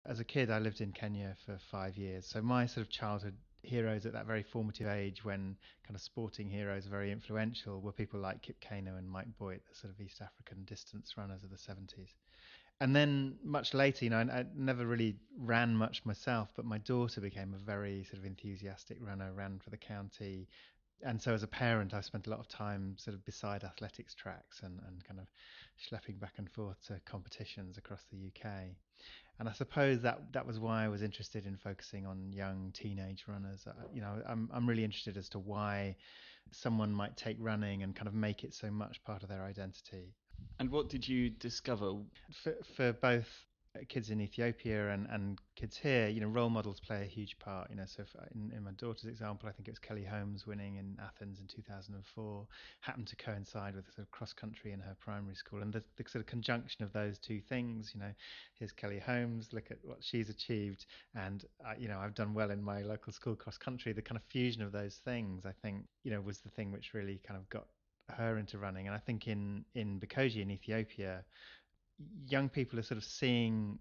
As a kid, I lived in Kenya for 5 years. So my sort of childhood heroes at that very formative age when kind of sporting heroes are very influential were people like Kip Keino and Mike Boyd, the sort of East African distance runners of the 70s. And then much later, I never really ran much myself, but my daughter became a very sort of enthusiastic runner, ran for the county, and so as a parent, I spent a lot of time sort of beside athletics tracks and kind of schlepping back and forth to competitions across the UK. And I suppose that was why I was interested in focusing on young teenage runners. I'm really interested as to why someone might take running and kind of make it so much part of their identity. And what did you discover? For both kids in Ethiopia and kids here, role models play a huge part. So in my daughter's example, I think it was Kelly Holmes winning in Athens in 2004, happened to coincide with sort of cross country in her primary school, and the sort of conjunction of those two things. Here's Kelly Holmes, look at what she's achieved, and I've done well in my local school cross country. The kind of fusion of those things, I think, was the thing which really kind of got her into running. And I think in Bikoji in Ethiopia, young people are sort of seeing,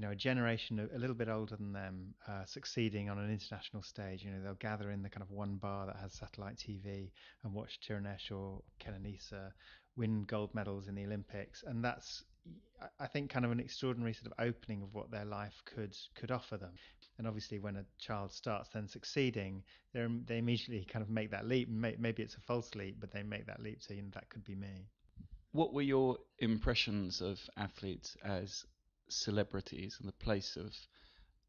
a generation a little bit older than them succeeding on an international stage. They'll gather in the kind of one bar that has satellite TV and watch Tirunesh or Kenenisa win gold medals in the Olympics, and that's, I think, kind of an extraordinary sort of opening of what their life could offer them. And obviously, when a child starts then succeeding, they immediately kind of make that leap. Maybe it's a false leap, but they make that leap to, that could be me. What were your impressions of athletes as celebrities and the place of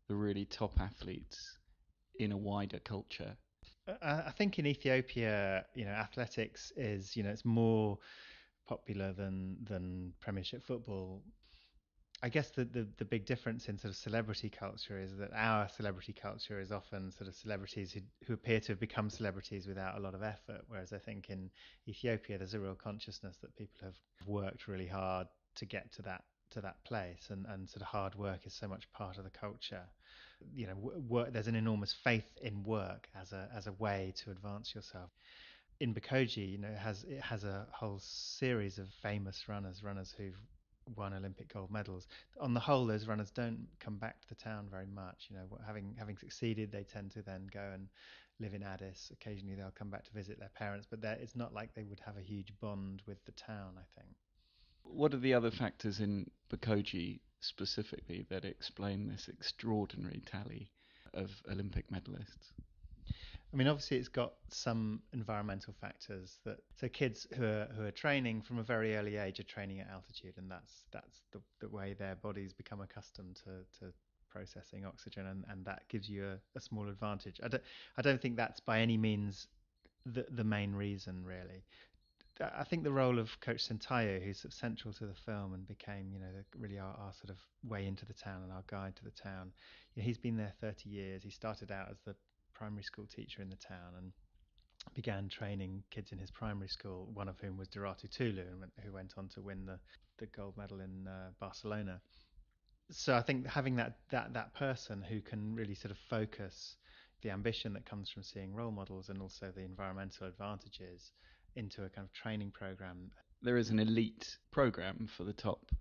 the really top athletes in a wider culture? I think in Ethiopia, athletics is, it's more popular than Premiership football. I guess the big difference in sort of celebrity culture is that our celebrity culture is often sort of celebrities who appear to have become celebrities without a lot of effort, whereas I think in Ethiopia there's a real consciousness that people have worked really hard to get to that place, and sort of hard work is so much part of the culture. There's an enormous faith in work as a way to advance yourself. In Bikoji, it has a whole series of famous runners who've won Olympic gold medals. On the whole, those runners don't come back to the town very much. Having succeeded, they tend to then go and live in Addis. Occasionally, they'll come back to visit their parents, but it's not like they would have a huge bond with the town, I think. What are the other factors in Bikoji specifically that explain this extraordinary tally of Olympic medalists? I mean, obviously, it's got some environmental factors so kids who are training from a very early age are training at altitude, and that's the way their bodies become accustomed to processing oxygen, and that gives you a small advantage. I don't think that's by any means the main reason, really. I think the role of Coach Sentayo, who's sort of central to the film and became, really our sort of way into the town and our guide to the town. He's been there 30 years. He started out as the primary school teacher in the town and began training kids in his primary school, one of whom was Duratu Tulu, who went on to win the gold medal in Barcelona. So I think having that person who can really sort of focus the ambition that comes from seeing role models and also the environmental advantages into a kind of training program. There is an elite program for the top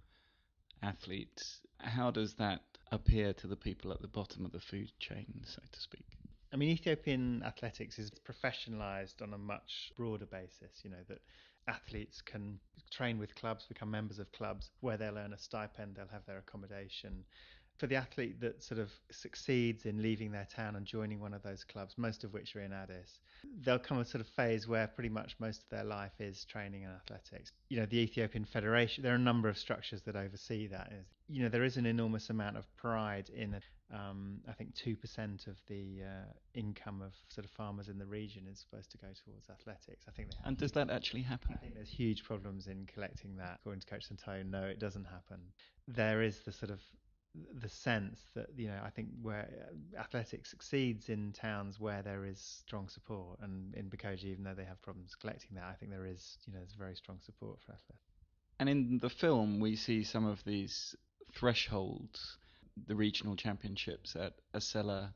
athletes. How does that appear to the people at the bottom of the food chain, so to speak? I mean, Ethiopian athletics is professionalized on a much broader basis, that athletes can train with clubs, become members of clubs where they'll earn a stipend, they'll have their accommodation. For the athlete that sort of succeeds in leaving their town and joining one of those clubs, most of which are in Addis, there'll come a sort of phase where pretty much most of their life is training and athletics. The Ethiopian Federation, there are a number of structures that oversee that. There is an enormous amount of pride in it. I think 2% of the income of sort of farmers in the region is supposed to go towards athletics. I think they have. And does that actually happen? I think there's huge problems in collecting that. According to Coach Santone, no, it doesn't happen. There is the sense that, I think where athletics succeeds in towns where there is strong support, and in Bikoji, even though they have problems collecting that, I think there is, there's very strong support for athletics. And in the film, we see some of these thresholds, the regional championships at Asella,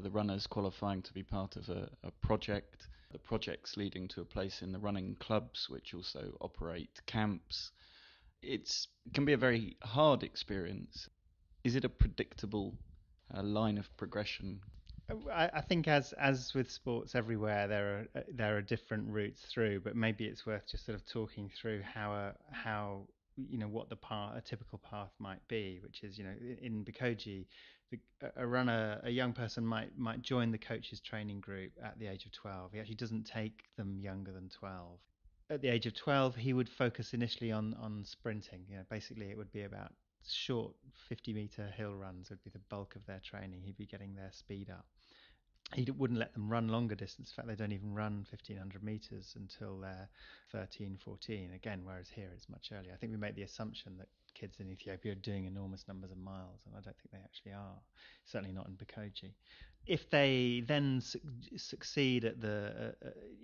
the runners qualifying to be part of a project, the projects leading to a place in the running clubs, which also operate camps. It can be a very hard experience. Is it a predictable line of progression? I think as with sports everywhere, there are different routes through, but maybe it's worth just sort of talking through how what the path, a typical path might be, which is in Bikoji, a runner, a young person might join the coach's training group at the age of 12. He actually doesn't take them younger than 12. At the age of 12, he would focus initially on sprinting. Basically it would be about short 50-meter hill runs would be the bulk of their training. He'd be getting their speed up. He wouldn't let them run longer distance. In fact, they don't even run 1,500 meters until they're 13, 14. Again, whereas here it's much earlier. I think we make the assumption that kids in Ethiopia are doing enormous numbers of miles, and I don't think they actually are. Certainly not in Bikoji. If they then succeed at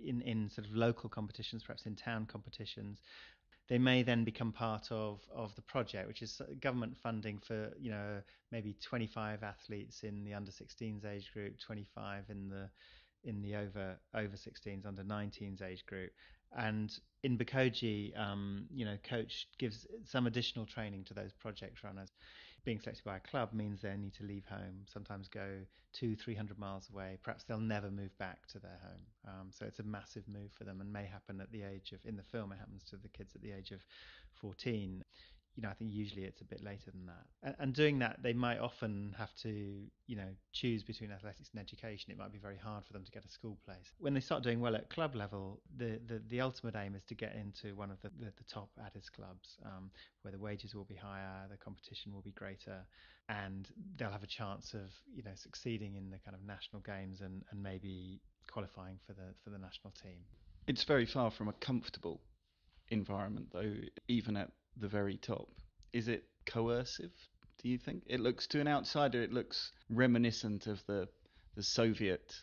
in sort of local competitions, perhaps in town competitions, they may then become part of the project, which is government funding for maybe 25 athletes in the under 16s age group, 25 in the over 16s under 19s age group. And in Bikoji, coach gives some additional training to those project runners. Being selected by a club means they need to leave home, sometimes go 200-300 miles away. Perhaps they'll never move back to their home. So it's a massive move for them, and may happen at the age of, in the film, it happens to the kids at the age of 14. I think usually it's a bit later than that. And doing that, they might often have to, choose between athletics and education. It might be very hard for them to get a school place. When they start doing well at club level, the ultimate aim is to get into one of the top Addis clubs, where the wages will be higher, the competition will be greater, and they'll have a chance of, succeeding in the kind of national games and maybe qualifying for the national team. It's very far from a comfortable environment, though, even at the very top. Is it coercive, do you think? It looks, to an outsider, it looks reminiscent of the Soviet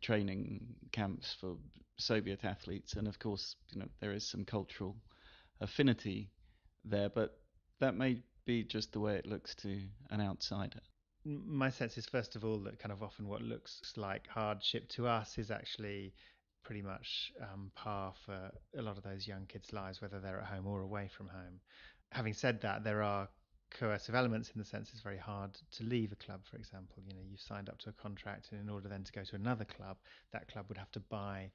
training camps for Soviet athletes, and of course, there is some cultural affinity there, but that may be just the way it looks to an outsider. My sense is, first of all, that kind of often what looks like hardship to us is actually pretty much par for a lot of those young kids' lives, whether they're at home or away from home. Having said that, there are coercive elements, in the sense it's very hard to leave a club, for example. You've signed up to a contract, and in order then to go to another club, that club would have to buy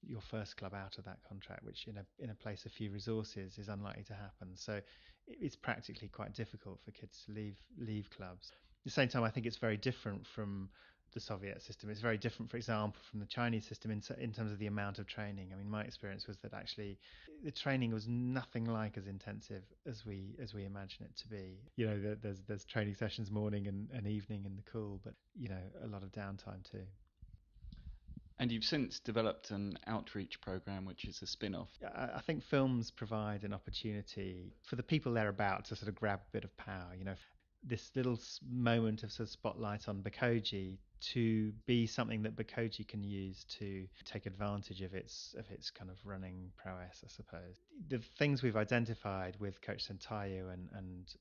your first club out of that contract, which in a place of few resources is unlikely to happen. So it's practically quite difficult for kids to leave clubs. At the same time, I think it's very different from the Soviet system. It's very different, for example, from the Chinese system in terms of the amount of training. I mean, my experience was that actually the training was nothing like as intensive as we imagine it to be. There's training sessions morning and evening in the cool, but a lot of downtime too. And you've since developed an outreach program, which is a spin-off. I think films provide an opportunity for the people they're about to sort of grab a bit of power. This little moment of sort of spotlight on Bikoji to be something that Bikoji can use to take advantage of its kind of running prowess, I suppose. The things we've identified with Coach Sentayu and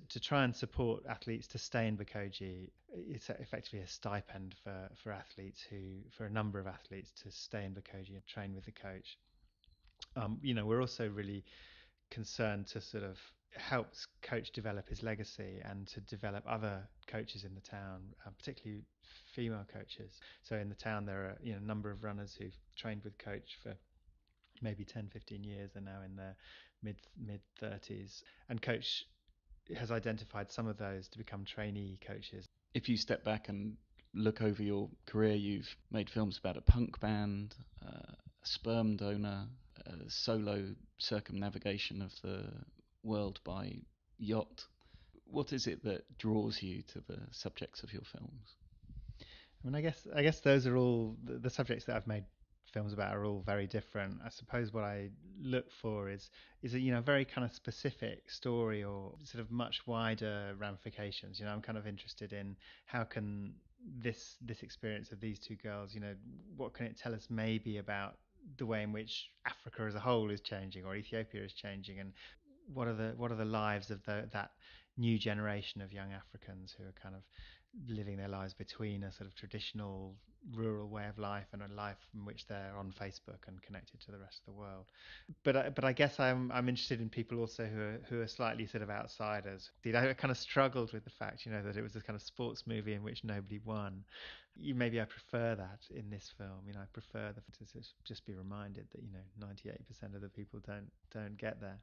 to try and support athletes to stay in Bikoji, it's effectively a stipend for athletes for a number of athletes to stay in Bikoji and train with the coach. We're also really concerned to sort of help coach develop his legacy and to develop other coaches in the town, particularly female coaches. So in the town there are a number of runners who've trained with coach for maybe 10-15 years. They're now in their mid 30s, and coach has identified some of those to become trainee coaches. If you step back and look over your career, you've made films about a punk band, a sperm donor, a solo circumnavigation of the world by yacht. What is it that draws you to the subjects of your films? I mean, I guess those are all the subjects that I've made films about are all very different. I suppose what I look for is a very kind of specific story or sort of much wider ramifications. I'm kind of interested in how can this experience of these two girls, what can it tell us maybe about the way in which Africa as a whole is changing or Ethiopia is changing, and what are the lives of that new generation of young Africans who are kind of living their lives between a sort of traditional rural way of life and a life in which they're on Facebook and connected to the rest of the world. But I guess I'm interested in people also who are slightly sort of outsiders. I kind of struggled with the fact, that it was a kind of sports movie in which nobody won. Maybe I prefer that in this film. I prefer to just be reminded that 98% of the people don't get there.